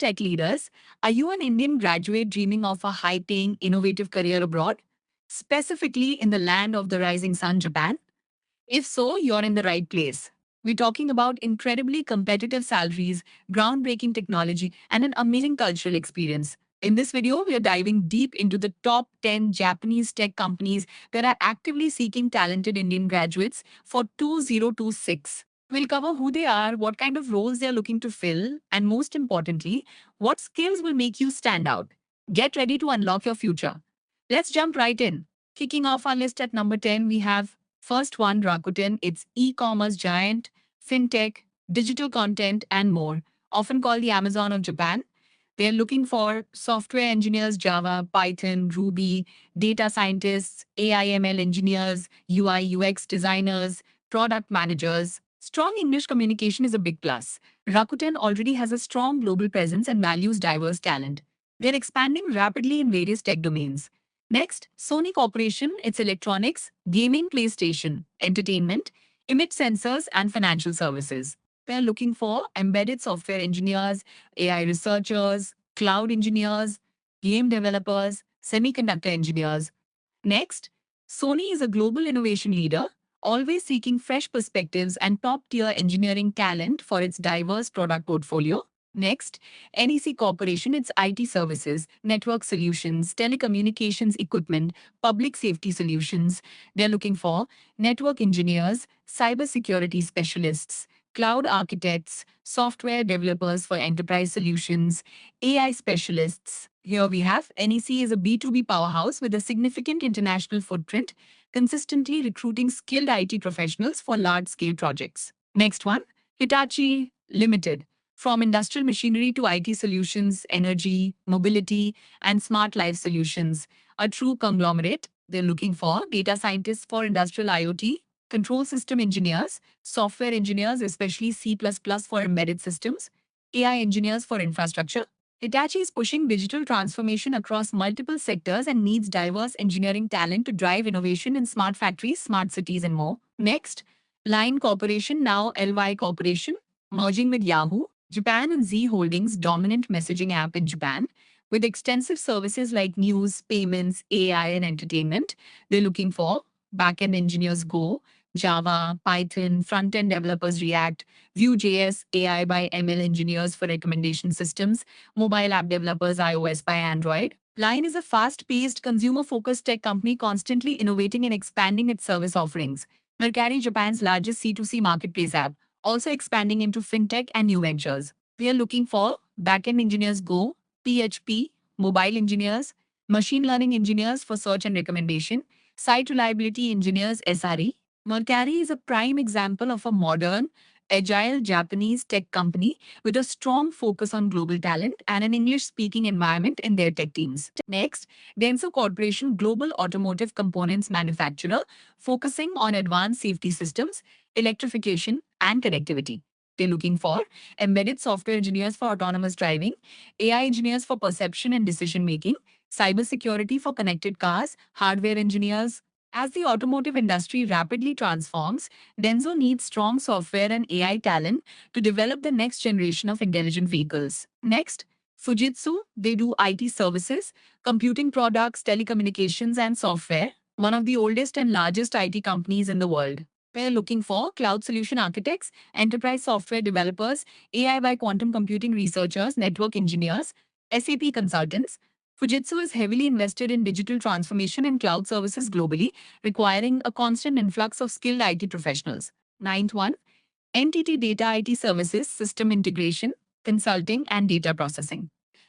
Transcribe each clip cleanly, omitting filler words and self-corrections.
tech leaders. Are you an Indian graduate dreaming of a high paying, innovative career abroad, specifically in the land of the rising sun, Japan? If so, you're in the right place. We're talking about incredibly competitive salaries, groundbreaking technology, and an amazing cultural experience. In this video, we are diving deep into the top 10 Japanese tech companies that are actively seeking talented Indian graduates for 2026. We'll cover who they are, what kind of roles they are looking to fill, and most importantly, what skills will make you stand out. Get ready to unlock your future. Let's jump right in. Kicking off our list at number 10, we have first one, Rakuten. It's e-commerce giant, fintech, digital content, and more, often called the Amazon of Japan. They're looking for software engineers, Java, Python, Ruby, data scientists, AI/ML engineers, UI/UX designers, product managers. Strong English communication is a big plus. Rakuten already has a strong global presence and values diverse talent. They're expanding rapidly in various tech domains. Next, Sony Corporation, its electronics, gaming, PlayStation, entertainment, image sensors, and financial services. They're looking for embedded software engineers, AI researchers, cloud engineers, game developers, semiconductor engineers. Next, Sony is a global innovation leader, always seeking fresh perspectives and top tier engineering talent for its diverse product portfolio. Next, NEC Corporation, its IT services, network solutions, telecommunications equipment, public safety solutions. They're looking for network engineers, cybersecurity specialists, cloud architects, software developers for enterprise solutions, AI specialists. Here we have NEC is a B2B powerhouse with a significant international footprint, consistently recruiting skilled IT professionals for large scale projects. Next one, Hitachi Limited. From industrial machinery to IT solutions, energy, mobility, and smart life solutions, a true conglomerate. They're looking for data scientists for industrial IoT, control system engineers, software engineers, especially C++ for embedded systems, AI engineers for infrastructure. Hitachi is pushing digital transformation across multiple sectors and needs diverse engineering talent to drive innovation in smart factories, smart cities, and more. Next, Line Corporation, now LY Corporation, merging with Yahoo, Japan and Z Holdings' dominant messaging app in Japan. With extensive services like news, payments, AI, and entertainment, they're looking for backend engineers Go, Java, Python, front-end developers React, Vue.js, AI by ML engineers for recommendation systems, mobile app developers iOS by Android. Line is a fast-paced, consumer-focused tech company constantly innovating and expanding its service offerings. Mercari, Japan's largest C2C marketplace app, also expanding into fintech and new ventures. We are looking for backend engineers Go, PHP, mobile engineers, machine learning engineers for search and recommendation, site reliability engineers SRE. Mercari is a prime example of a modern, agile Japanese tech company with a strong focus on global talent and an English speaking environment in their tech teams. Next, Denso Corporation, global automotive components manufacturer, focusing on advanced safety systems, electrification, and connectivity. They're looking for embedded software engineers for autonomous driving, AI engineers for perception and decision making, cybersecurity for connected cars, hardware engineers. As the automotive industry rapidly transforms, Denso needs strong software and AI talent to develop the next generation of intelligent vehicles. Next, Fujitsu, they do IT services, computing products, telecommunications, and software, one of the oldest and largest IT companies in the world. We're looking for cloud solution architects, enterprise software developers, AI by quantum computing researchers, network engineers, SAP consultants. Fujitsu is heavily invested in digital transformation and cloud services globally, requiring a constant influx of skilled IT professionals. Ninth one, NTT Data IT Services, System Integration, Consulting, and Data Processing.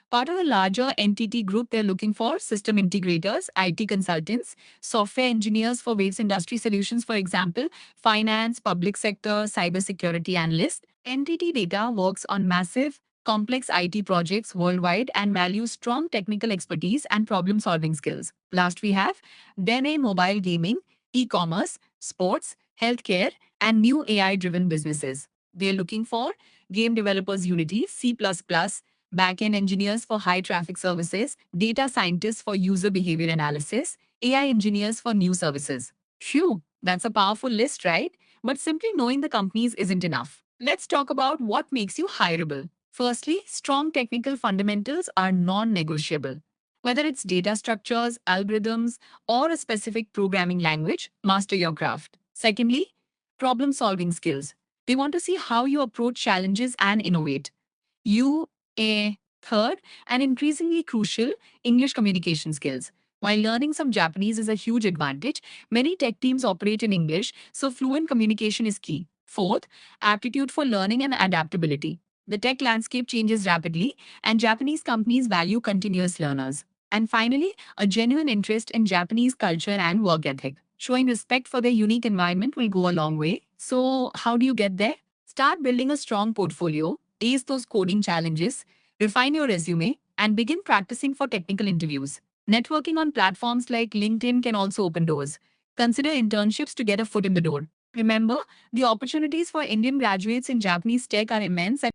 Part of the larger NTT group, they're looking for system integrators, IT consultants, software engineers for various industry solutions, for example, finance, public sector, cybersecurity analysts. NTT Data works on massive, complex IT projects worldwide and values strong technical expertise and problem-solving skills. Last, we have Dene Mobile Gaming, e-commerce, sports, healthcare, and new AI-driven businesses. They're looking for game developers Unity, C++, backend engineers for high traffic services, data scientists for user behavior analysis, AI engineers for new services. Phew, that's a powerful list, right? But simply knowing the companies isn't enough. Let's talk about what makes you hireable. Firstly, strong technical fundamentals are non negotiable. Whether it's data structures, algorithms, or a specific programming language, master your craft. Secondly, problem solving skills. They want to see how you approach challenges and innovate. You, a third, and increasingly crucial, English communication skills. While learning some Japanese is a huge advantage, many tech teams operate in English, so fluent communication is key. Fourth, aptitude for learning and adaptability. The tech landscape changes rapidly, and Japanese companies value continuous learners. And finally, a genuine interest in Japanese culture and work ethic. Showing respect for their unique environment will go a long way. So, how do you get there? Start building a strong portfolio, ace those coding challenges, refine your resume, and begin practicing for technical interviews. Networking on platforms like LinkedIn can also open doors. Consider internships to get a foot in the door. Remember, the opportunities for Indian graduates in Japanese tech are immense, and